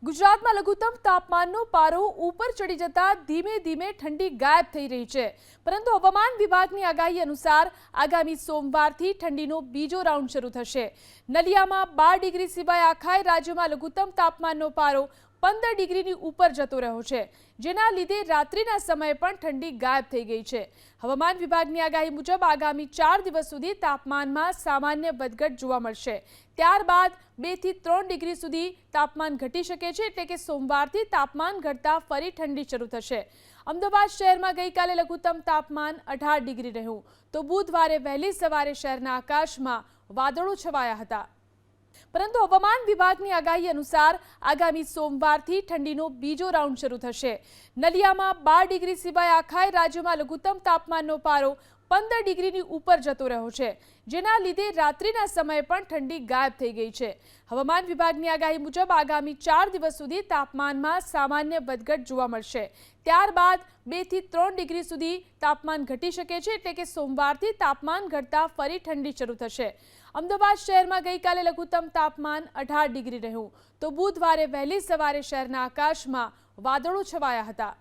ગુજરાતમાં લઘુત્તમ તાપમાનનો પારો ઉપર ચડી જતા ધીમે ધીમે ઠંડી ગાયબ થઈ રહી છે, પરંતુ હવામાન વિભાગની આગાહી અનુસાર આગામી સોમવારથી ઠંડીનો બીજો રાઉન્ડ શરૂ થશે। નલિયામાં 12 ડિગ્રી સિવાય આખા રાજ્યમાં લઘુત્તમ તાપમાનનો પારો 15 ડિગ્રીની ઉપર જતો રહ્યો છે, જેના લીધે રાત્રિના સમયે પણ ઠંડી ગાયબ થઈ ગઈ છે। હવામાન વિભાગની આગાહી મુજબ આગામી 4 દિવસ સુધી તાપમાનમાં સામાન્ય વધઘટ જોવા મળશે। ત્યારબાદ 2 થી 3 ડિગ્રી સુધી તાપમાન ઘટી શકે છે, એટલે કે સોમવારથી તાપમાન ઘટતા ફરી ઠંડી શરૂ થશે। અમદાવાદ શહેરમાં ગઈકાલે લઘુત્તમ તાપમાન 18 ડિગ્રી રહ્યું, તો બુધવારે વહેલી સવારે શહેરના આકાશમાં વાદળો છવાયા હતા। પરંતુ હવામાન વિભાગની આગાહી અનુસાર આગામી સોમવારથી ઠંડીનો બીજો રાઉન્ડ શરૂ થશે। નલિયામાં 12 ડિગ્રી સિવાય આખા રાજ્યમાં લઘુત્તમ તાપમાનનો પારો 15 ડિગ્રીની ઉપર જતો રહ્યો છે, જેના લીધે રાત્રિના સમયે પણ ઠંડી ગાયબ થઈ ગઈ છે। હવામાન વિભાગની આગાહી મુજબ આગામી 4 દિવસ સુધી તાપમાનમાં સામાન્ય વધઘટ જોવા મળશે। ત્યારબાદ 2 થી 3 ડિગ્રી સુધી તાપમાન ઘટી શકે છે, એટલે કે સોમવારથી તાપમાન ઘટતા ફરી ઠંડી શરૂ થશે। અમદાવાદ શહેરમાં ગઈકાલે લઘુત્તમ તાપમાન 18 ડિગ્રી રહ્યું, તો બુધવારે વહેલી સવારે શહેરના આકાશમાં વાદળો છવાયા હતા।